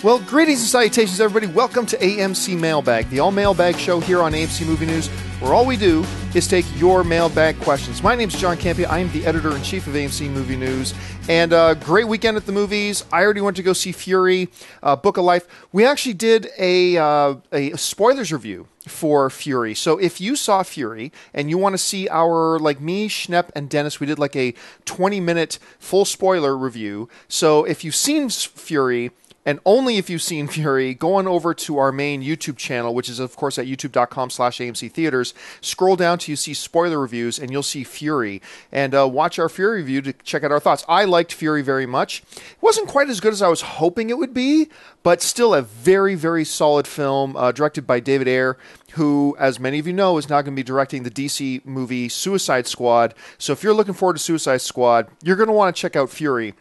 Well, greetings and salutations, everybody. Welcome to AMC Mailbag, the all-mailbag show here on AMC Movie News, where all we do is take your mailbag questions. My name's John Campea. I am the editor-in-chief of AMC Movie News. And great weekend at the movies. I already went to go see Fury, Book of Life. We actually did a spoilers review for Fury. So if you saw Fury and you want to see our, like me, Schnepp, and Dennis, we did like a 20-minute full spoiler review. So if you've seen Fury, and only if you've seen Fury, go on over to our main YouTube channel, which is, of course, at youtube.com/AMC Theaters. Scroll down till you see spoiler reviews, and you'll see Fury. And watch our Fury review to check out our thoughts. I liked Fury very much. It wasn't quite as good as I was hoping it would be, but still a very, very solid film, directed by David Ayer, who, as many of you know, is now going to be directing the DC movie Suicide Squad. So if you're looking forward to Suicide Squad, you're going to want to check out Fury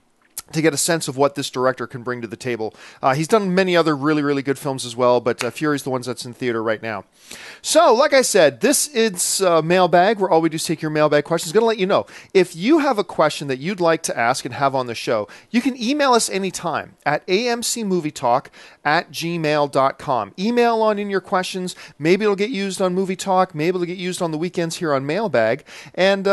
to get a sense of what this director can bring to the table. He's done many other really, really good films as well, but Fury's the one that's in theater right now. So, like I said, this is Mailbag, where all we do is take your mailbag questions. Going to let you know, if you have a question that you'd like to ask and have on the show, you can email us anytime at amcmovietalk@gmail.com. Email on in your questions. Maybe it'll get used on Movie Talk. Maybe it'll get used on the weekends here on Mailbag. And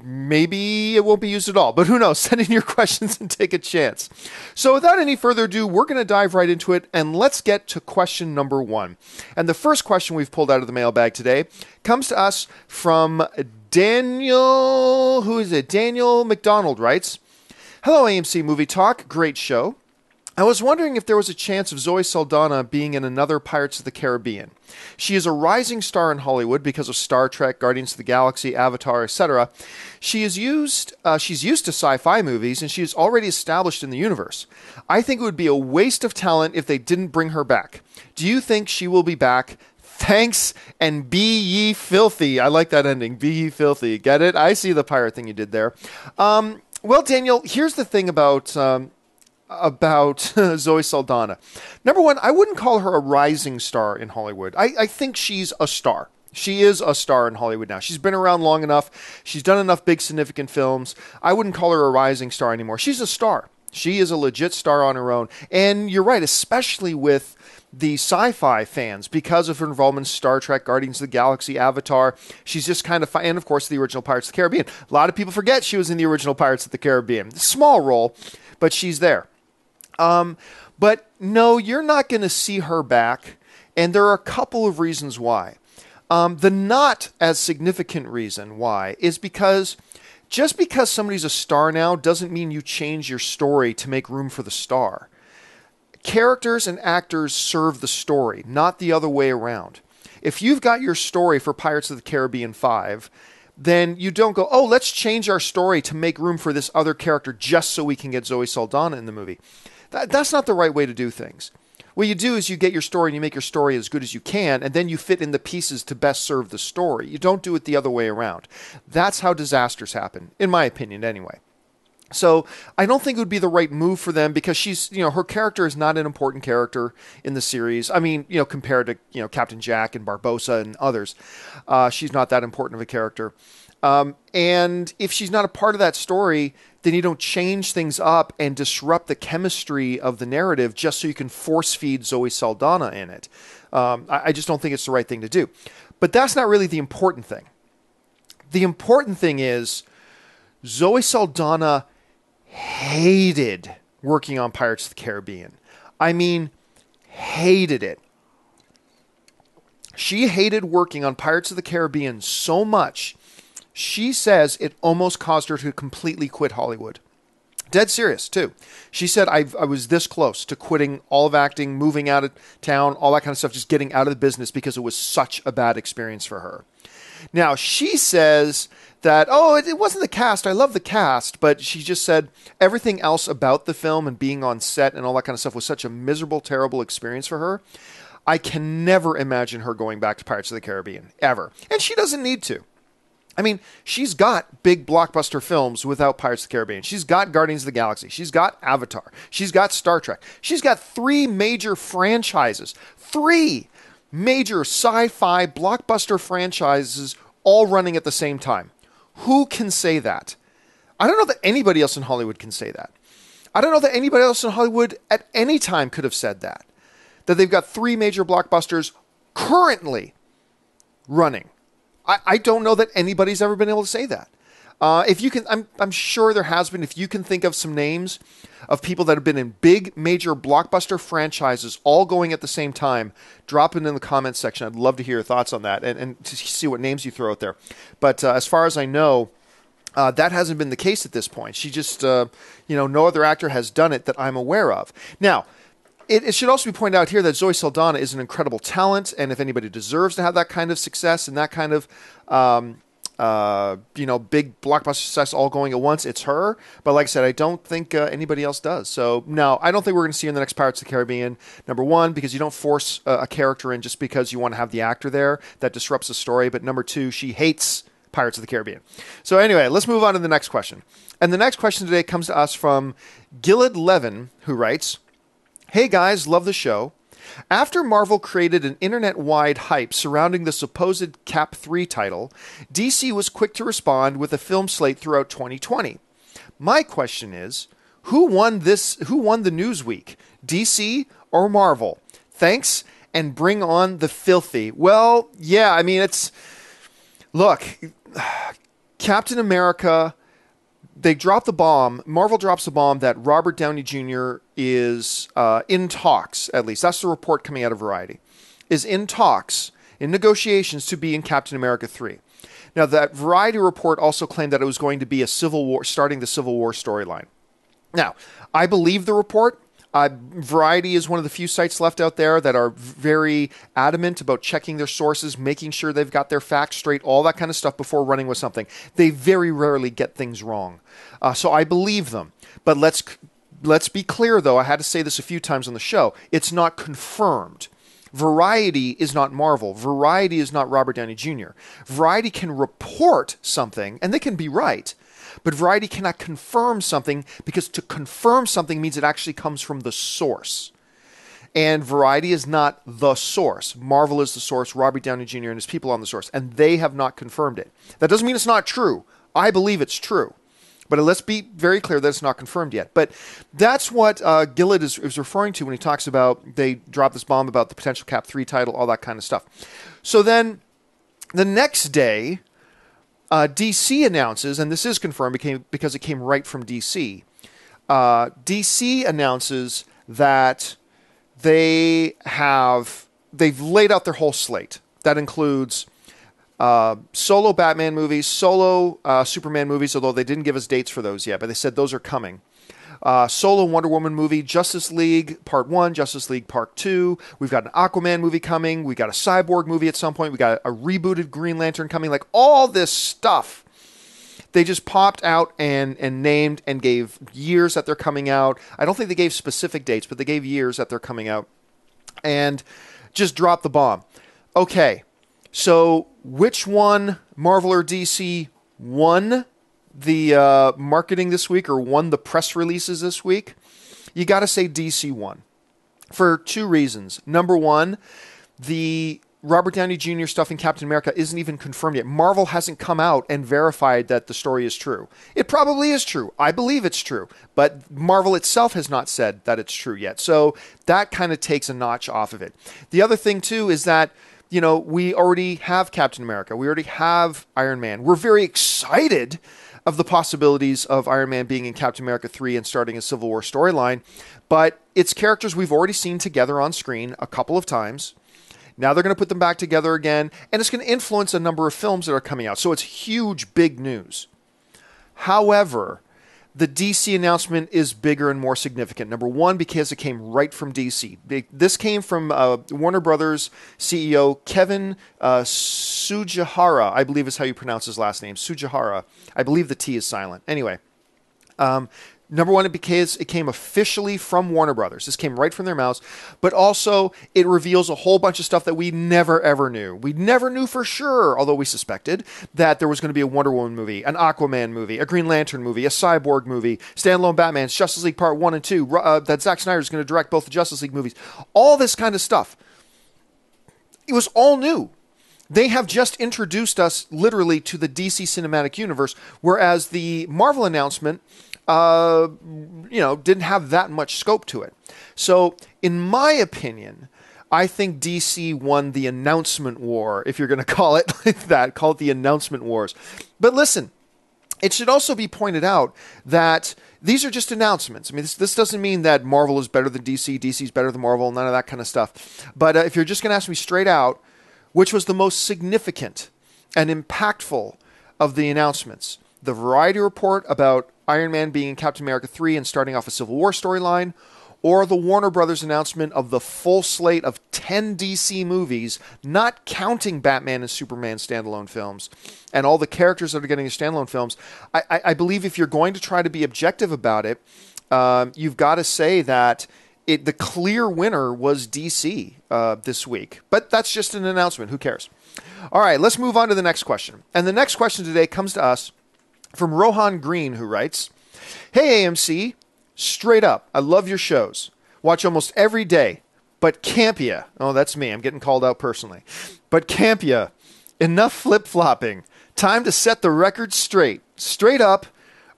maybe it won't be used at all. But who knows? Send in your questions and take a chance. So without any further ado, we're going to dive right into it, and let's get to question number one. And the first question we've pulled out of the mailbag today comes to us from Daniel. Who is it? Daniel MacDonald writes, "Hello, AMC Movie Talk. Great show. I was wondering if there was a chance of Zoe Saldana being in another Pirates of the Caribbean. She is a rising star in Hollywood because of Star Trek, Guardians of the Galaxy, Avatar, etc. She's used to sci-fi movies, and she is already established in the universe. I think it would be a waste of talent if they didn't bring her back. Do you think she will be back? Thanks, and be ye filthy." I like that ending. Be ye filthy. Get it? I see the pirate thing you did there. Well, Daniel, here's the thing about Zoe Saldana. Number one, I wouldn't call her a rising star in Hollywood. I think she's a star. She is a star in Hollywood now. She's been around long enough. She's done enough big, significant films. I wouldn't call her a rising star anymore. She's a star. She is a legit star on her own. And you're right, especially with the sci-fi fans, because of her involvement in Star Trek, Guardians of the Galaxy, Avatar. She's just kind of and of course, the original Pirates of the Caribbean. A lot of people forget she was in the original Pirates of the Caribbean. Small role, but she's there. But no, you're not going to see her back, and there are a couple of reasons why. The not as significant reason why is because just because somebody's a star now doesn't mean you change your story to make room for the star. Characters and actors serve the story, not the other way around. If you've got your story for Pirates of the Caribbean 5, then you don't go, oh, let's change our story to make room for this other character just so we can get Zoe Saldana in the movie. That's not the right way to do things. What you do is you get your story and you make your story as good as you can, and then you fit in the pieces to best serve the story. You don't do it the other way around. That's how disasters happen, in my opinion anyway. So I don't think it would be the right move for them because she's, her character is not an important character in the series. I mean, compared to, Captain Jack and Barbossa and others, she's not that important of a character. And if she's not a part of that story, then you don't change things up and disrupt the chemistry of the narrative just so you can force feed Zoe Saldana in it. I just don't think it's the right thing to do. But that's not really the important thing. The important thing is Zoe Saldana hated working on Pirates of the Caribbean. I mean, hated it. She hated working on Pirates of the Caribbean so much, she says it almost caused her to completely quit Hollywood. Dead serious, too. She said, I was this close to quitting all of acting, moving out of town, all that kind of stuff, just getting out of the business because it was such a bad experience for her. Now, she says that, it wasn't the cast. I love the cast. But she just said everything else about the film and being on set and all that kind of stuff was such a miserable, terrible experience for her. I can never imagine her going back to Pirates of the Caribbean, ever. And she doesn't need to. I mean, she's got big blockbuster films without Pirates of the Caribbean. She's got Guardians of the Galaxy. She's got Avatar. She's got Star Trek. She's got 3 major franchises. 3 major sci-fi blockbuster franchises all running at the same time. Who can say that? I don't know that anybody else in Hollywood can say that. I don't know that anybody else in Hollywood at any time could have said that they've got 3 major blockbusters currently running. I don't know that anybody's ever been able to say that. If you can, I'm sure there has been. If you can think of some names of people that have been in big, major blockbuster franchises all going at the same time, drop it in the comments section. I'd love to hear your thoughts on that and to see what names you throw out there. But as far as I know, that hasn't been the case at this point. She just, no other actor has done it that I'm aware of. Now, it should also be pointed out here that Zoe Saldana is an incredible talent, and if anybody deserves to have that kind of success and that kind of, big blockbuster success all going at once, it's her. But like I said, I don't think anybody else does. So, no, I don't think we're going to see her in the next Pirates of the Caribbean. Number one, because you don't force a character in just because you want to have the actor there. That disrupts the story. But number two, she hates Pirates of the Caribbean. So anyway, let's move on to the next question. And the next question today comes to us from Gilad Levin, who writes, "Hey guys, love the show. After Marvel created an internet-wide hype surrounding the supposed Cap 3 title, DC was quick to respond with a film slate throughout 2020. My question is, who won the Newsweek, DC or Marvel? Thanks, and bring on the filthy." Well, yeah, I mean, look, Captain America, they dropped the bomb. Marvel drops the bomb that Robert Downey Jr. is in talks, at least. That's the report coming out of Variety. Is in talks, in negotiations to be in Captain America 3. Now, that Variety report also claimed that it was going to be starting the Civil War storyline. Now, I believe the report. Variety is one of the few sites left out there that are very adamant about checking their sources, making sure they've got their facts straight, all that kind of stuff before running with something. They very rarely get things wrong. So I believe them. But let's be clear, though. I had to say this a few times on the show. It's not confirmed. Variety is not Marvel. Variety is not Robert Downey Jr. Variety can report something, and they can be right. But Variety cannot confirm something, because to confirm something means it actually comes from the source. And Variety is not the source. Marvel is the source, Robert Downey Jr. and his people on the source, and they have not confirmed it. That doesn't mean it's not true. I believe it's true. But let's be very clear that it's not confirmed yet. But that's what Gilad is referring to when he talks about they dropped this bomb about the potential Cap 3 title, all that kind of stuff. So then the next day, DC announces, and this is confirmed because it came right from DC. DC announces that they've laid out their whole slate. That includes solo Batman movies, solo Superman movies, although they didn't give us dates for those yet, but they said those are coming. Solo Wonder Woman movie, Justice League Part 1, Justice League Part 2. We've got an Aquaman movie coming. We got a Cyborg movie at some point. We got a rebooted Green Lantern coming. Like, all this stuff, they just popped out and named and gave years that they're coming out. I don't think they gave specific dates, but they gave years that they're coming out. And just dropped the bomb. Okay, so which one, Marvel or DC, won the marketing this week, or won the press releases this week? You got to say DC won for two reasons. Number one, the Robert Downey Jr. stuff in Captain America isn't even confirmed yet. Marvel hasn't come out and verified that the story is true. It probably is true. I believe it's true. But Marvel itself has not said that it's true yet. So that kind of takes a notch off of it. The other thing, too, is that we already have Captain America. We already have Iron Man. We're very excited of the possibilities of Iron Man being in Captain America 3 and starting a Civil War storyline. But it's characters we've already seen together on screen a couple of times. Now they're going to put them back together again, and it's going to influence a number of films that are coming out. So it's huge, big news. However, the DC announcement is bigger and more significant. Number one, because it came right from DC. This came from Warner Brothers CEO Kevin Tsujihara, I believe is how you pronounce his last name. Tsujihara. I believe the T is silent. Anyway, number one, because it came officially from Warner Brothers. This came right from their mouths. But also, it reveals a whole bunch of stuff that we never, ever knew. We never knew for sure, although we suspected, that there was going to be a Wonder Woman movie, an Aquaman movie, a Green Lantern movie, a Cyborg movie, standalone Batman's, Justice League Part 1 and 2, that Zack Snyder is going to direct both the Justice League movies. All this kind of stuff. It was all new. They have just introduced us literally to the DC Cinematic Universe, whereas the Marvel announcement didn't have that much scope to it. So, in my opinion, I think DC won the announcement war, if you're going to call it like that. Call it the announcement wars. But listen, it should also be pointed out that these are just announcements. I mean, this doesn't mean that Marvel is better than DC, DC's better than Marvel, none of that kind of stuff. But if you're just going to ask me straight out, which was the most significant and impactful of the announcements? The Variety report about Iron Man being in Captain America 3 and starting off a Civil War storyline, or the Warner Brothers announcement of the full slate of 10 DC movies, not counting Batman and Superman standalone films, and all the characters that are getting standalone films. I believe if you're going to try to be objective about it, you've got to say that the clear winner was DC this week. But that's just an announcement. Who cares? All right, let's move on to the next question. And the next question today comes to us from Rohan Green, who writes, "Hey, AMC, straight up, I love your shows. Watch almost every day. But Campea," oh, that's me. I'm getting called out personally. "But Campea, enough flip-flopping. Time to set the record straight. Straight up,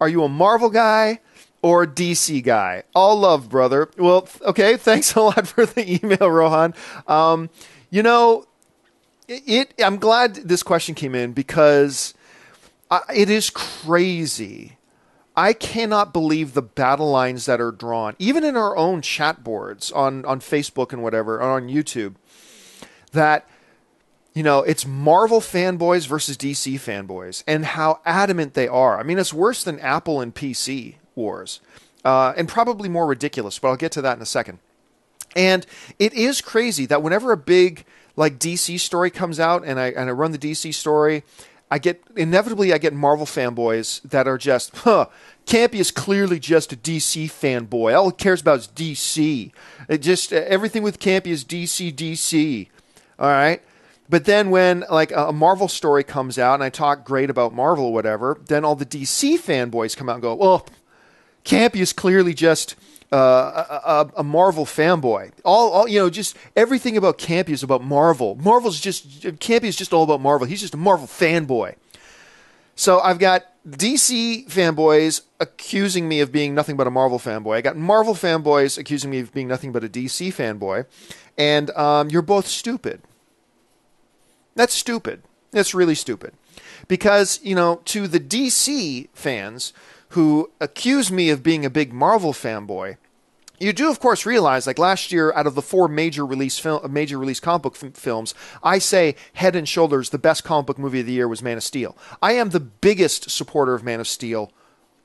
are you a Marvel guy or a DC guy? All love, brother." Well, okay, thanks a lot for the email, Rohan. I'm glad this question came in because it is crazy. I cannot believe the battle lines that are drawn, even in our own chat boards on Facebook and whatever, or on YouTube, that, it's Marvel fanboys versus DC fanboys, and how adamant they are. I mean, it's worse than Apple and PC wars, and probably more ridiculous, but I'll get to that in a second. And it is crazy that whenever a big DC story comes out, and I run the DC story, I get Marvel fanboys that are just, Campea is clearly just a DC fanboy. All he cares about is DC. Everything with Campea is DC. All right? But then when a Marvel story comes out and I talk great about Marvel or whatever, then all the DC fanboys come out and go, well, Campea is clearly just a Marvel fanboy. Just everything about Campea is about Marvel. Campea is just all about Marvel. He's just a Marvel fanboy. So I've got DC fanboys accusing me of being nothing but a Marvel fanboy. I got Marvel fanboys accusing me of being nothing but a DC fanboy. And you're both stupid. That's stupid. That's really stupid. Because, to the DC fans who accuse me of being a big Marvel fanboy, you do, of course, realize, last year, out of the 4 major release comic book films, I say head and shoulders the best comic book movie of the year was Man of Steel. I am the biggest supporter of Man of Steel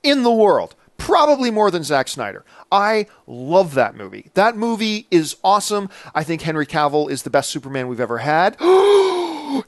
in the world, probably more than Zack Snyder. I love that movie. That movie is awesome. I think Henry Cavill is the best Superman we've ever had.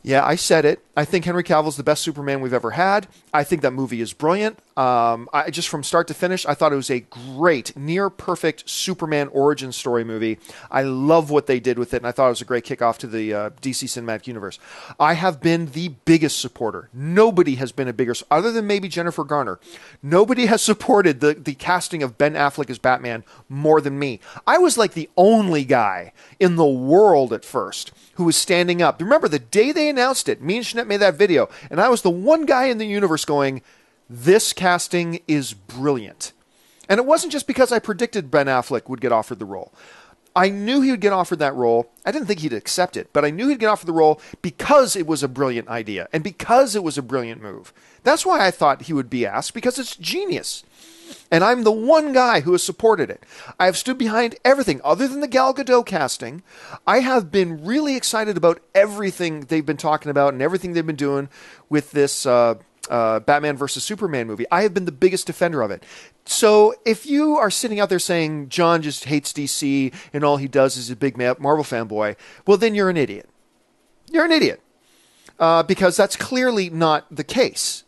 Yeah, I said it. I think Henry Cavill is the best Superman we've ever had. I think that movie is brilliant. I just from start to finish, I thought it was a great, near-perfect Superman origin story movie. I love what they did with it, and I thought it was a great kickoff to the DC Cinematic Universe. I have been the biggest supporter. Nobody has been a bigger, other than maybe Jennifer Garner. Nobody has supported the casting of Ben Affleck as Batman more than me. I was the only guy in the world at first who was standing up. Remember, the day they announced it, me and Jeanette made that video, and I was the one guy in the universe going, this casting is brilliant. And it wasn't just because I predicted Ben Affleck would get offered the role. I knew he would get offered that role. I didn't think he'd accept it, but I knew he'd get offered the role because it was a brilliant idea and because it was a brilliant move. That's why I thought he would be asked, because it's genius. And I'm the one guy who has supported it. I have stood behind everything other than the Gal Gadot casting. I have been really excited about everything they've been talking about and everything they've been doing with this Batman versus Superman movie. I have been the biggest defender of it. So if you are sitting out there saying John just hates DC and all he does is a big Marvel fanboy, well, then you're an idiot. You're an idiot. Because that's clearly not the case.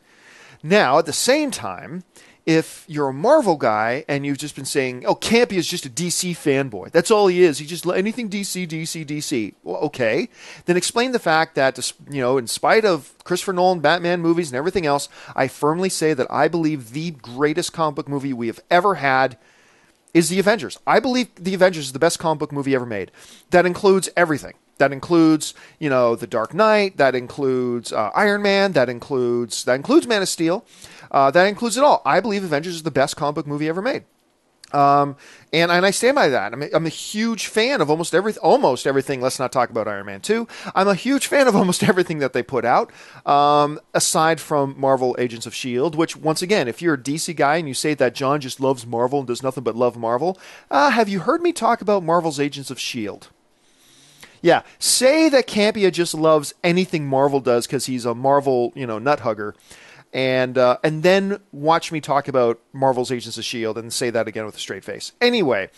Now, at the same time, if you're a Marvel guy and you've just been saying, oh, Campea is just a DC fanboy. That's all he is. He just, anything DC. Well, okay. Then explain the fact that, in spite of Christopher Nolan, Batman movies, and everything else, I firmly say that I believe the greatest comic book movie we have ever had is The Avengers. I believe The Avengers is the best comic book movie ever made. That includes everything. That includes, The Dark Knight. That includes Iron Man. That includes Man of Steel. That includes it all. I believe Avengers is the best comic book movie ever made. And I stand by that. I'm a huge fan of almost everything. Let's not talk about Iron Man 2. I'm a huge fan of almost everything that they put out, aside from Marvel Agents of S.H.I.E.L.D., which, once again, if you're a DC guy and you say that John just loves Marvel and does nothing but love Marvel, have you heard me talk about Marvel's Agents of S.H.I.E.L.D.? Yeah, say that Campea just loves anything Marvel does because he's a Marvel, nut hugger. And then watch me talk about Marvel's Agents of S.H.I.E.L.D. and say that again with a straight face. Anyway,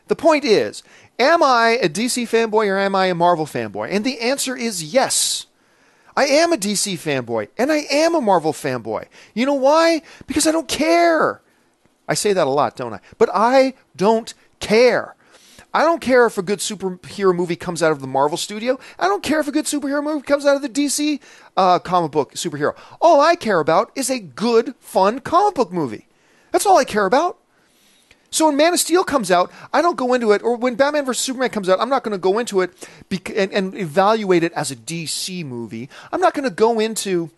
the point is, am I a DC fanboy or am I a Marvel fanboy? And the answer is yes. I am a DC fanboy and I am a Marvel fanboy. You know why? Because I don't care. I say that a lot, don't I? But I don't care. I don't care if a good superhero movie comes out of the Marvel studio. I don't care if a good superhero movie comes out of the DC comic book superhero. All I care about is a good, fun comic book movie. That's all I care about. So when Man of Steel comes out, I don't go into it, or when Batman vs. Superman comes out, I'm not going to go into it and evaluate it as a DC movie. I'm not going to go into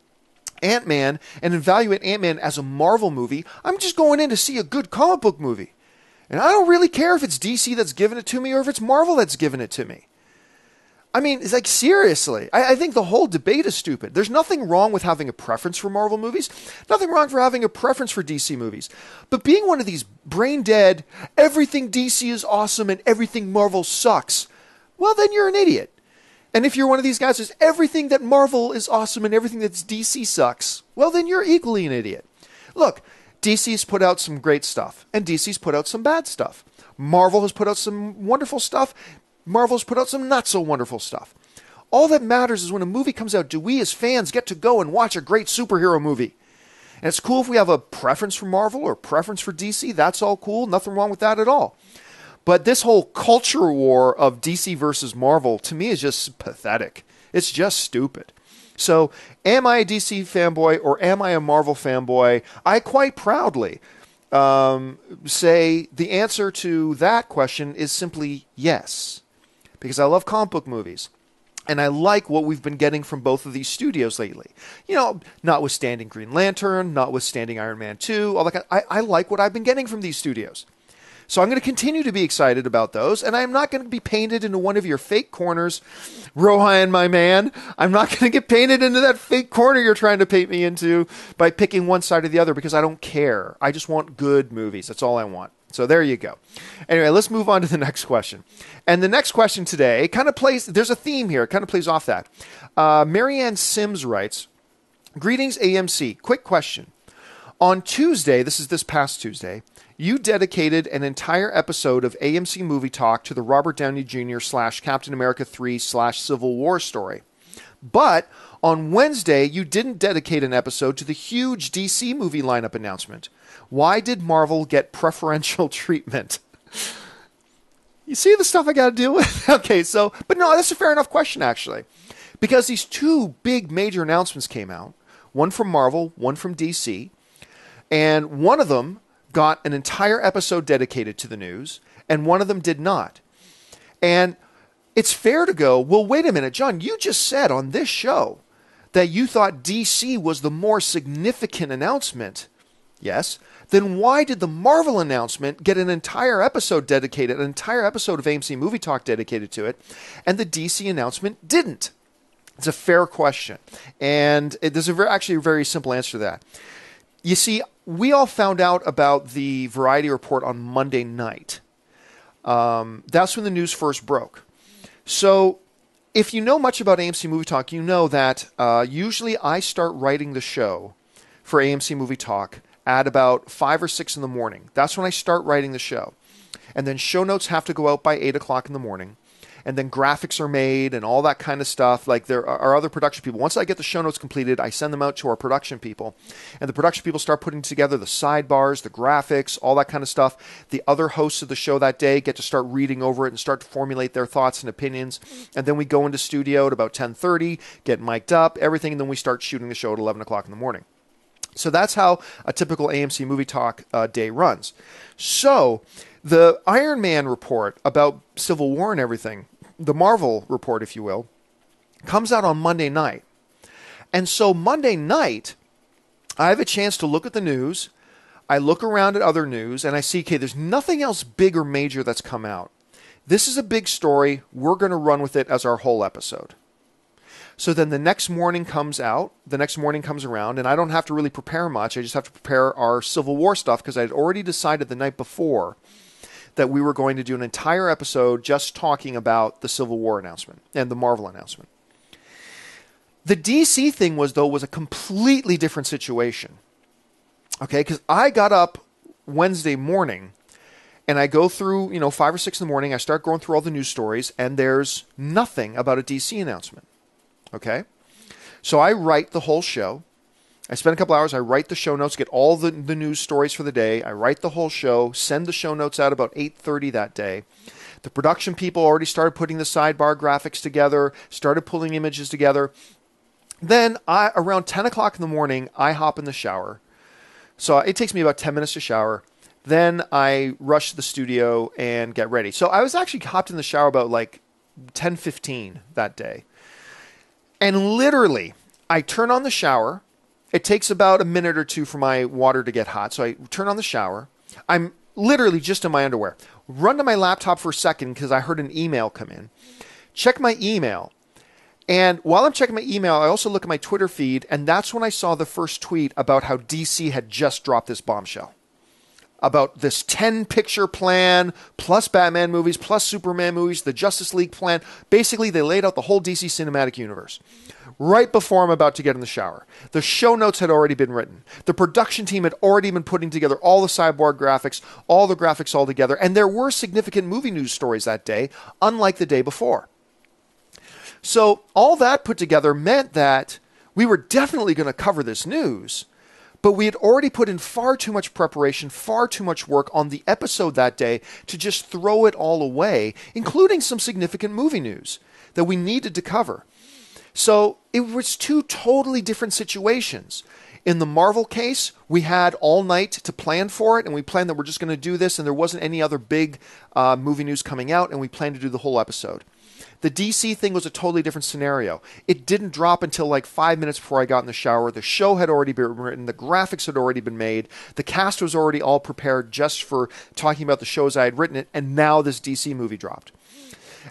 Ant-Man and evaluate Ant-Man as a Marvel movie. I'm just going in to see a good comic book movie. And I don't really care if it's DC that's giving it to me or if it's Marvel that's giving it to me. I mean, it's like, seriously. I think the whole debate is stupid. There's nothing wrong with having a preference for Marvel movies. Nothing wrong for having a preference for DC movies. But being one of these brain-dead, everything DC is awesome and everything Marvel sucks, well, then you're an idiot. And if you're one of these guys who says everything that Marvel is awesome and everything that's DC sucks, well, then you're equally an idiot. Look, DC's put out some great stuff, and DC's put out some bad stuff. Marvel has put out some wonderful stuff. Marvel's put out some not-so-wonderful stuff. All that matters is when a movie comes out, do we as fans get to go and watch a great superhero movie? And it's cool if we have a preference for Marvel or preference for DC. That's all cool. Nothing wrong with that at all. But this whole culture war of DC versus Marvel, to me, is just pathetic. It's just stupid. So, am I a DC fanboy or am I a Marvel fanboy? I quite proudly say the answer to that question is simply yes. Because I love comic book movies. And I like what we've been getting from both of these studios lately. Notwithstanding Green Lantern, notwithstanding Iron Man 2, all that I like what I've been getting from these studios. So I'm going to continue to be excited about those, and I'm not going to be painted into one of your fake corners, Rohan, my man. I'm not going to get painted into that fake corner you're trying to paint me into by picking one side or the other because I don't care. I just want good movies. That's all I want. So there you go. Anyway, let's move on to the next question. And the next question today kind of there's a theme here. It kind of plays off that. Marianne Sims writes, "Greetings, AMC. Quick question. On Tuesday, this past Tuesday, you dedicated an entire episode of AMC Movie Talk to the Robert Downey Jr. / Captain America 3 / Civil War story. But on Wednesday, you didn't dedicate an episode to the huge DC movie lineup announcement. Why did Marvel get preferential treatment?" You see the stuff I got to deal with? Okay, but no, that's a fair enough question, actually. Because these two big major announcements came out, one from Marvel, one from DC, and one of them got an entire episode dedicated to the news, and one of them did not. And it's fair to go, well, wait a minute, John, you just said on this show that you thought DC was the more significant announcement. Yes. Then why did the Marvel announcement get an entire episode dedicated, an entire episode of AMC Movie Talk dedicated to it, and the DC announcement didn't? It's a fair question. And there's actually a very simple answer to that. You see, we all found out about the Variety report on Monday night. That's when the news first broke. So if you know much about AMC Movie Talk, you know that usually I start writing the show for AMC Movie Talk at about 5 or 6 in the morning. That's when I start writing the show. And then show notes have to go out by 8 o'clock in the morning. And then graphics are made and all that kind of stuff. Like there are other production people. Once I get the show notes completed, I send them out to our production people. And the production people start putting together the sidebars, the graphics, all that kind of stuff. The other hosts of the show that day get to start reading over it and start to formulate their thoughts and opinions. And then we go into studio at about 10:30, get mic'd up, everything, and then we start shooting the show at 11 o'clock in the morning. So that's how a typical AMC Movie Talk day runs. So the Iron Man report about Civil War and everything, the Marvel report, if you will, comes out on Monday night. And so Monday night, I have a chance to look at the news. I look around at other news and I see, okay, there's nothing else big or major that's come out. This is a big story. We're going to run with it as our whole episode. So then the next morning comes around, and I don't have to really prepare much. I just have to prepare our Civil War stuff because I had already decided the night before that we were going to do an entire episode just talking about the Civil War announcement and the Marvel announcement. The DC thing was a completely different situation. Okay, because I got up Wednesday morning and I go through, 5 or 6 in the morning. I start going through all the news stories and there's nothing about a DC announcement. Okay, so I write the whole show. I spend a couple hours. I write the show notes, get all the news stories for the day. I write the whole show, send the show notes out about 8:30 that day. The production people already started putting the sidebar graphics together, started pulling images together. Then around 10 o'clock in the morning, I hop in the shower. So it takes me about 10 minutes to shower. Then I rush to the studio and get ready. So I was actually hopped in the shower about like 10:15 that day. And literally, I turn on the shower. It takes about a minute or two for my water to get hot. So I turn on the shower. I'm literally just in my underwear. Run to my laptop for a second because I heard an email come in. Check my email. And while I'm checking my email, I also look at my Twitter feed. And that's when I saw the first tweet about how DC had just dropped this bombshell. About this 10-picture plan, plus Batman movies, plus Superman movies, the Justice League plan. Basically, they laid out the whole DC cinematic universe. Right before I'm about to get in the shower. The show notes had already been written. The production team had already been putting together all the cyborg graphics, all the graphics all together. And there were significant movie news stories that day, unlike the day before. So all that put together meant that we were definitely going to cover this news. But we had already put in far too much preparation, far too much work on the episode that day to just throw it all away, including some significant movie news that we needed to cover. So it was two totally different situations. In the Marvel case, we had all night to plan for it, and we planned that we're just going to do this, and there wasn't any other big movie news coming out, and we planned to do the whole episode. The DC thing was a totally different scenario. It didn't drop until like 5 minutes before I got in the shower. The show had already been written. The graphics had already been made. The cast was already all prepared just for talking about the shows I had written it. And now this DC movie dropped.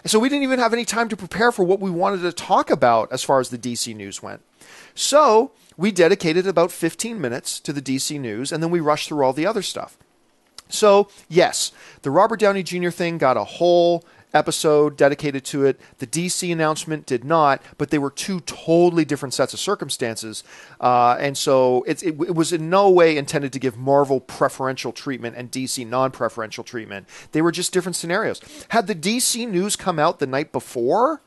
And so we didn't even have any time to prepare for what we wanted to talk about as far as the DC news went. So we dedicated about 15 minutes to the DC news, and then we rushed through all the other stuff. So yes, the Robert Downey Jr. thing got a whole episode dedicated to it. The DC announcement did not, but they were two totally different sets of circumstances. And so it was in no way intended to give Marvel preferential treatment and DC non-preferential treatment. They were just different scenarios. Had the DC news come out the night before,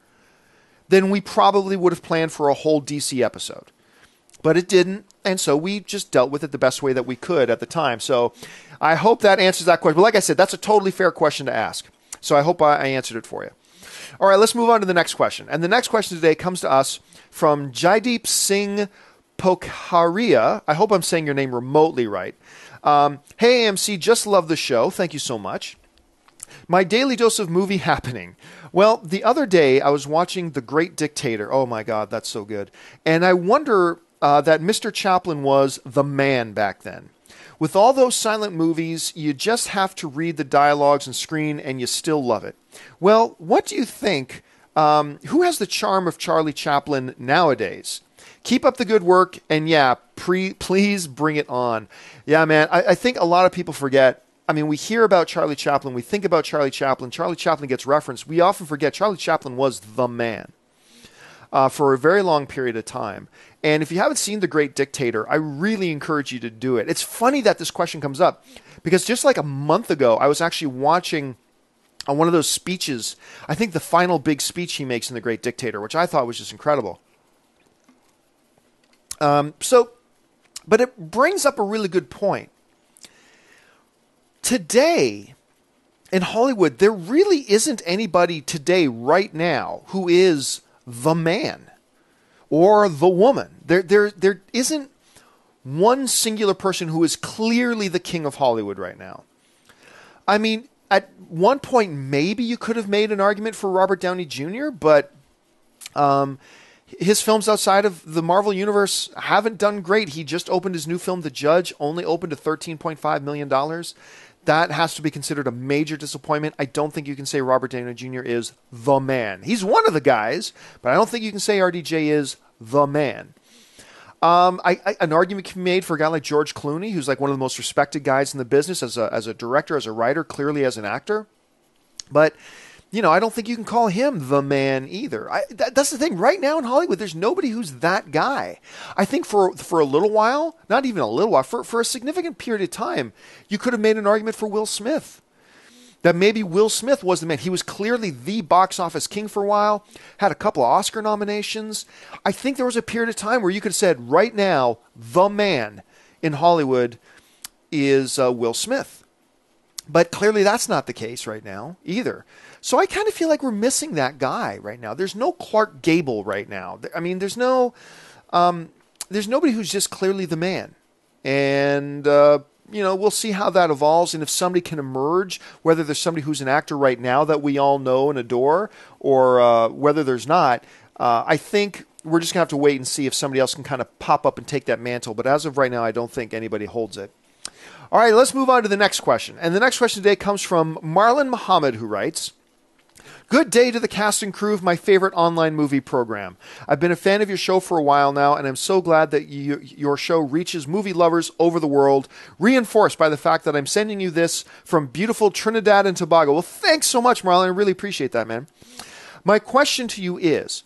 then we probably would have planned for a whole DC episode. But it didn't, and so we just dealt with it the best way that we could at the time. So I hope that answers that question. But like I said, that's a totally fair question to ask. So I hope I answered it for you. All right, let's move on to the next question. And the next question today comes to us from Jaideep Singh Pokaria. I hope I'm saying your name remotely right. Hey, AMC, just love the show. Thank you so much. My daily dose of movie happening. Well, the other day I was watching The Great Dictator. Oh my God, that's so good. And I wonder that Mr. Chaplin was the man back then. With all those silent movies, you just have to read the dialogues and screen, and you still love it. Well, what do you think? Who has the charm of Charlie Chaplin nowadays? Keep up the good work, and yeah, please bring it on. Yeah, man, I think a lot of people forget. I mean, we hear about Charlie Chaplin, we think about Charlie Chaplin gets referenced. We often forget Charlie Chaplin was the man for a very long period of time. And if you haven't seen The Great Dictator, I really encourage you to do it. It's funny that this question comes up because just like a month ago, I was actually watching one of those speeches, I think the final big speech he makes in The Great Dictator, which I thought was just incredible. But it brings up a really good point. Today, in Hollywood, there really isn't anybody today, right now, who is the man or the woman. There isn't one singular person who is clearly the king of Hollywood right now. I mean, at one point, maybe you could have made an argument for Robert Downey Jr., but his films outside of the Marvel Universe haven't done great. He just opened his new film, The Judge, only opened to $13.5 million. That has to be considered a major disappointment. I don't think you can say Robert Downey Jr. is the man. He's one of the guys, but I don't think you can say RDJ is the man. An argument can be made for a guy like George Clooney, who's like one of the most respected guys in the business as a director, as a writer, clearly as an actor. But, I don't think you can call him the man either. That's the thing. Right now in Hollywood, there's nobody who's that guy. I think for a little while, not even a little while, for a significant period of time, you could have made an argument for Will Smith. That maybe Will Smith was the man. He was clearly the box office king for a while, had a couple of Oscar nominations. I think there was a period of time where you could have said, right now, the man in Hollywood is Will Smith. But clearly that's not the case right now either. So I kind of feel like we're missing that guy right now. There's no Clark Gable right now. I mean, there's nobody who's just clearly the man. And, we'll see how that evolves, and if somebody can emerge, whether there's somebody who's an actor right now that we all know and adore, or whether there's not, I think we're just going to have to wait and see if somebody else can kind of pop up and take that mantle. But as of right now, I don't think anybody holds it. All right, let's move on to the next question. And the next question today comes from Marlon Muhammad, who writes, "Good day to the cast and crew of my favorite online movie program. I've been a fan of your show for a while now, and I'm so glad that your show reaches movie lovers over the world, reinforced by the fact that I'm sending you this from beautiful Trinidad and Tobago." Well, thanks so much, Marlon. I really appreciate that, man. My question to you is,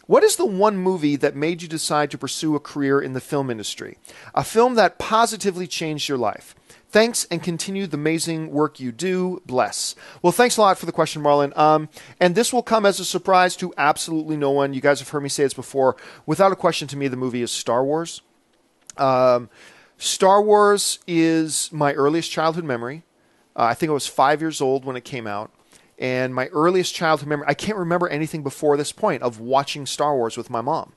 what is the one movie that made you decide to pursue a career in the film industry? A film that positively changed your life. Thanks, and continue the amazing work you do. Bless. Well, thanks a lot for the question, Marlon. And this will come as a surprise to absolutely no one. You guys have heard me say this before. Without a question, to me, the movie is Star Wars. Star Wars is my earliest childhood memory. I think I was 5 years old when it came out. And my earliest childhood memory, I can't remember anything before this point of watching Star Wars with my mom.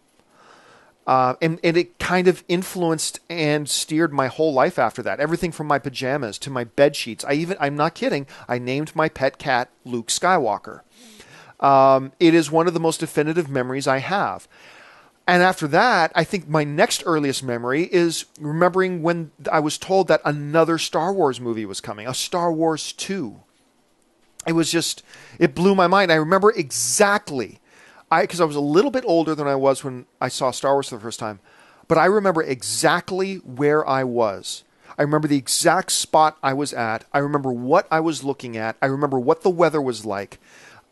And it kind of influenced and steered my whole life after that. Everything from my pajamas to my bed sheets. I'm not kidding, I named my pet cat Luke Skywalker. It is one of the most definitive memories I have. And after that, I think my next earliest memory is remembering when I was told that another Star Wars movie was coming, a Star Wars 2. It blew my mind. I remember exactly, because I was a little bit older than I was when I saw Star Wars for the first time, but I remember exactly where I was. I remember the exact spot I was at. I remember what I was looking at. I remember what the weather was like.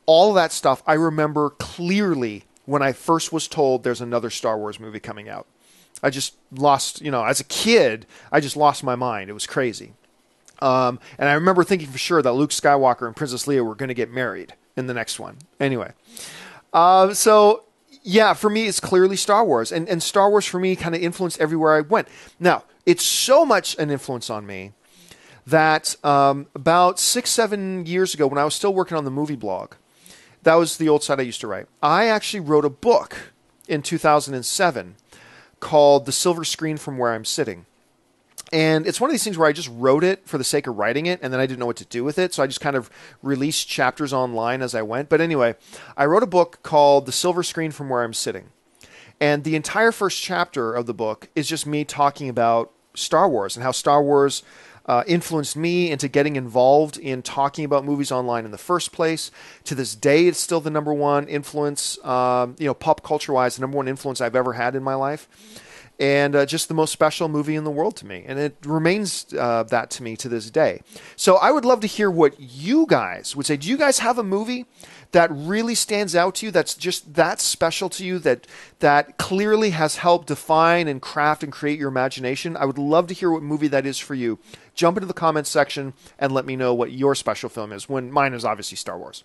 All that stuff I remember clearly when I first was told there's another Star Wars movie coming out. I just lost, as a kid, I just lost my mind. It was crazy. And I remember thinking for sure that Luke Skywalker and Princess Leia were going to get married in the next one. Anyway. So yeah, for me, it's clearly Star Wars. And Star Wars for me kind of influenced everywhere I went. Now, it's so much an influence on me that about 6-7 years ago, when I was still working on the movie blog, that was the old site I used to write, I actually wrote a book in 2007 called The Silver Screen from Where I'm Sitting. And it's one of these things where I just wrote it for the sake of writing it, and then I didn't know what to do with it, so I just kind of released chapters online as I went. But anyway, I wrote a book called The Silver Screen from Where I'm Sitting. And the entire first chapter of the book is just me talking about Star Wars and how Star Wars influenced me into getting involved in talking about movies online in the first place. To this day, it's still the number one influence, pop culture-wise, the number one influence I've ever had in my life. And just the most special movie in the world to me. And it remains that to me to this day. So I would love to hear what you guys would say. Do you guys have a movie that really stands out to you, that's just that special to you, that clearly has helped define and craft and create your imagination? I would love to hear what movie that is for you. Jump into the comments section and let me know what your special film is, when mine is obviously Star Wars.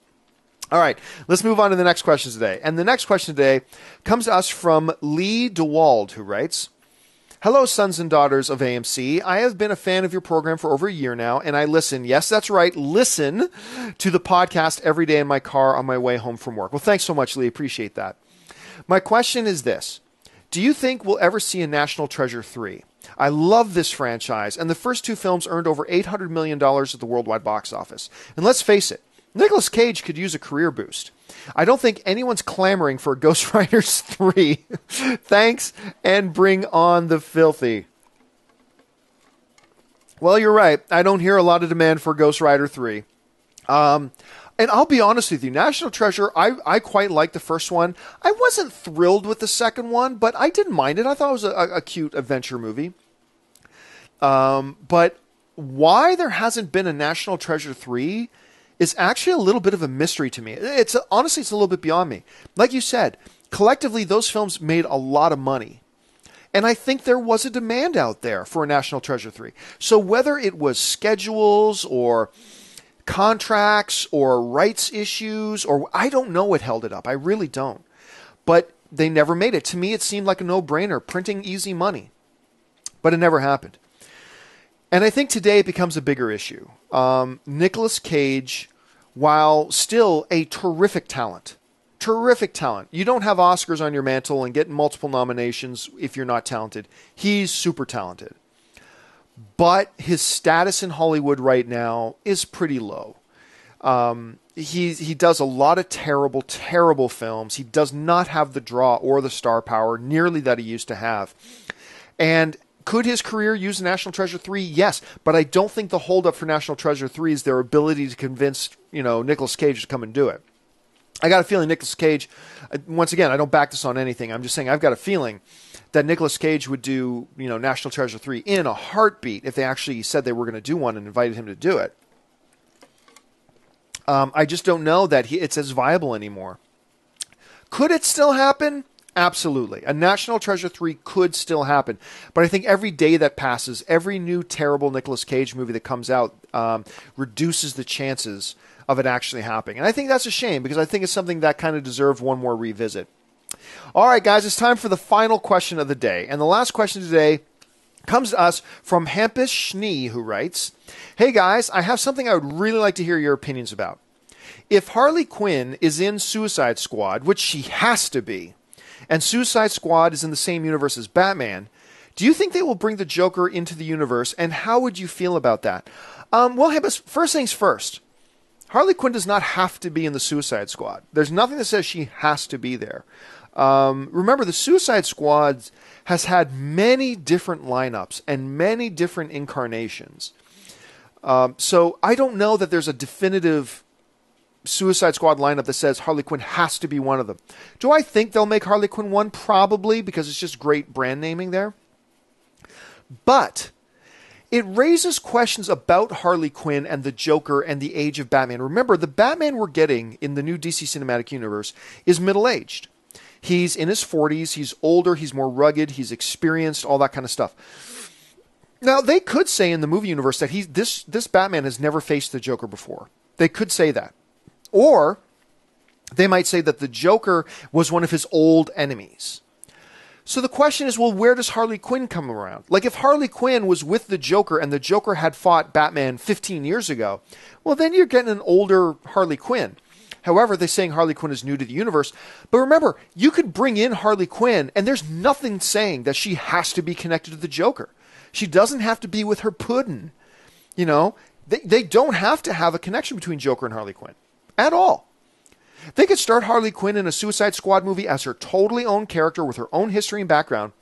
All right, let's move on to the next question today. And the next question today comes to us from Lee DeWald, who writes, "Hello, sons and daughters of AMC. I have been a fan of your program for over a year now, and I listen, yes, that's right, listen to the podcast every day in my car on my way home from work." Well, thanks so much, Lee. Appreciate that. My question is this. Do you think we'll ever see a National Treasure 3? I love this franchise, and the first two films earned over $800 million at the worldwide box office. And let's face it, Nicolas Cage could use a career boost. I don't think anyone's clamoring for Ghost Riders 3. Thanks, and bring on the filthy. Well, you're right. I don't hear a lot of demand for Ghost Rider 3. And I'll be honest with you, National Treasure, I quite liked the first one. I wasn't thrilled with the second one, but I didn't mind it. I thought it was a cute adventure movie. But why there hasn't been a National Treasure 3 is actually a little bit of a mystery to me. Honestly, it's a little bit beyond me. Like you said, collectively, those films made a lot of money. And I think there was a demand out there for a National Treasure 3. So whether it was schedules or contracts or rights issues, or I don't know what held it up. I really don't. But they never made it. To me, it seemed like a no-brainer, printing easy money. But it never happened. And I think today it becomes a bigger issue. Nicolas Cage, while still a terrific talent, you don't have Oscars on your mantle and get multiple nominations if you're not talented. He's super talented. But his status in Hollywood right now is pretty low. He does a lot of terrible, terrible films. He does not have the draw or the star power nearly that he used to have. And could his career use National Treasure 3? Yes, but I don't think the holdup for National Treasure 3 is their ability to convince, Nicolas Cage to come and do it. I got a feeling Nicolas Cage, once again, I don't back this on anything. I'm just saying I've got a feeling that Nicolas Cage would do, National Treasure 3 in a heartbeat if they actually said they were going to do one and invited him to do it. I just don't know that it's as viable anymore. Could it still happen? Absolutely. A National Treasure 3 could still happen. But I think every day that passes, every new terrible Nicolas Cage movie that comes out reduces the chances of it actually happening. And I think that's a shame because I think it's something that kind of deserved one more revisit. All right, guys, it's time for the final question of the day. And the last question today comes to us from Hampus Schnee, who writes, "Hey, guys, I have something I would really like to hear your opinions about. If Harley Quinn is in Suicide Squad, which she has to be, and Suicide Squad is in the same universe as Batman, do you think they will bring the Joker into the universe, and how would you feel about that?" Well, Hampus, first things first. Harley Quinn does not have to be in the Suicide Squad. There's nothing that says she has to be there. Remember, the Suicide Squad has had many different lineups and many different incarnations. So I don't know that there's a definitive Suicide Squad lineup that says Harley Quinn has to be one of them. Do I think they'll make Harley Quinn one? Probably, because it's just great brand naming there. But it raises questions about Harley Quinn and the Joker and the age of Batman. Remember, the Batman we're getting in the new DC Cinematic Universe is middle-aged. He's in his 40s, he's older, he's more rugged, he's experienced, all that kind of stuff. Now, they could say in the movie universe that this Batman has never faced the Joker before. They could say that. Or they might say that the Joker was one of his old enemies. So the question is, well, where does Harley Quinn come around? Like, if Harley Quinn was with the Joker and the Joker had fought Batman 15 years ago, well, then you're getting an older Harley Quinn. However, they're saying Harley Quinn is new to the universe. But remember, you could bring in Harley Quinn, and there's nothing saying that she has to be connected to the Joker. She doesn't have to be with her puddin'. They don't have to have a connection between Joker and Harley Quinn at all. They could start Harley Quinn in a Suicide Squad movie as her totally own character with her own history and background,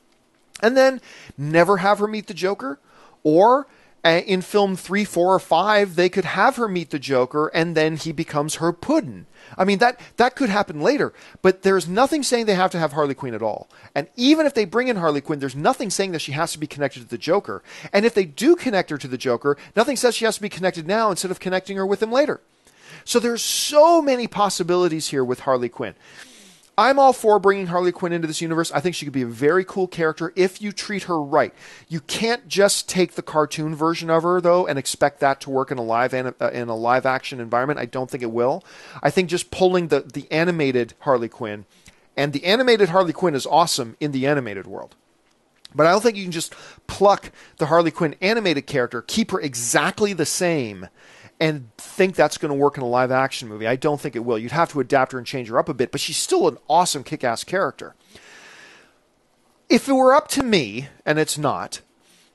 and then never have her meet the Joker. Or in film 3, 4, or 5, they could have her meet the Joker, and then he becomes her puddin'. I mean, that could happen later, but there's nothing saying they have to have Harley Quinn at all. And even if they bring in Harley Quinn, there's nothing saying that she has to be connected to the Joker. And if they do connect her to the Joker, nothing says she has to be connected now instead of connecting her with him later. So there's so many possibilities here with Harley Quinn. I'm all for bringing Harley Quinn into this universe. I think she could be a very cool character if you treat her right. You can't just take the cartoon version of her, though, and expect that to work in a live action environment. I don't think it will. I think just pulling the animated Harley Quinn, and the animated Harley Quinn is awesome in the animated world. But I don't think you can just pluck the Harley Quinn animated character, keep her exactly the same, and think that's going to work in a live-action movie. I don't think it will. You'd have to adapt her and change her up a bit, but she's still an awesome kick-ass character. If it were up to me, and it's not,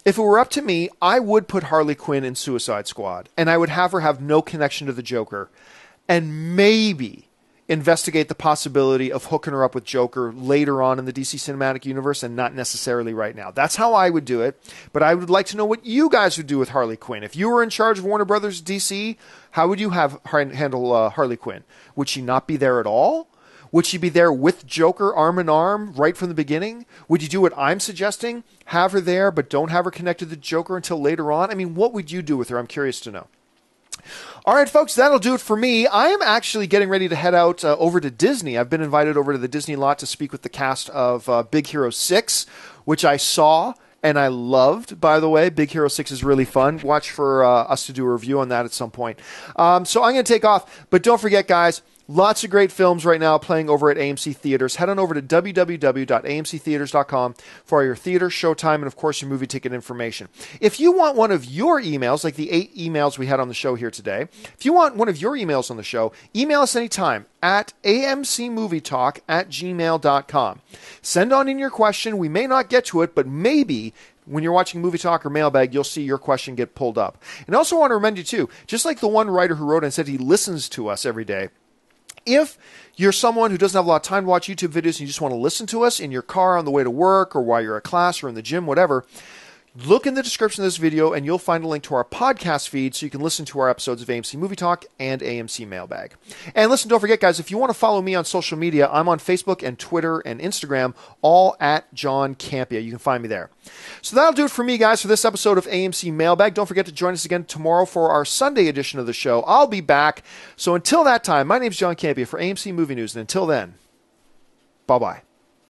If it were up to me, I would put Harley Quinn in Suicide Squad, and I would have her have no connection to the Joker, and maybe investigate the possibility of hooking her up with Joker later on in the DC Cinematic Universe and not necessarily right now. That's how I would do it, but I would like to know what you guys would do with Harley Quinn. If you were in charge of Warner Brothers DC, how would you handle Harley Quinn? Would she not be there at all? Would she be there with Joker arm in arm right from the beginning? Would you do what I'm suggesting? Have her there, but don't have her connected to the Joker until later on? I mean, what would you do with her? I'm curious to know. All right, folks, that'll do it for me. I am actually getting ready to head out over to Disney. I've been invited over to the Disney lot to speak with the cast of Big Hero 6, which I saw and I loved, by the way. Big Hero 6 is really fun. Watch for us to do a review on that at some point. So I'm going to take off, but don't forget, guys, lots of great films right now playing over at AMC Theaters. Head on over to www.amctheaters.com for your theater, showtime, and, of course, your movie ticket information. If you want one of your emails, like the 8 emails we had on the show here today, if you want one of your emails on the show, email us anytime at amcmovietalk@gmail.com. Send on in your question. We may not get to it, but maybe when you're watching Movie Talk or Mailbag, you'll see your question get pulled up. And I also want to remind you, too, just like the one writer who wrote and said he listens to us every day, if you're someone who doesn't have a lot of time to watch YouTube videos and you just want to listen to us in your car on the way to work or while you're at class or in the gym, whatever, look in the description of this video and you'll find a link to our podcast feed so you can listen to our episodes of AMC Movie Talk and AMC Mailbag. And listen, don't forget, guys, if you want to follow me on social media, I'm on Facebook and Twitter and Instagram, all at John Campea. You can find me there. So that'll do it for me, guys, for this episode of AMC Mailbag. Don't forget to join us again tomorrow for our Sunday edition of the show. I'll be back. So until that time, my name's John Campea for AMC Movie News. And until then, bye-bye.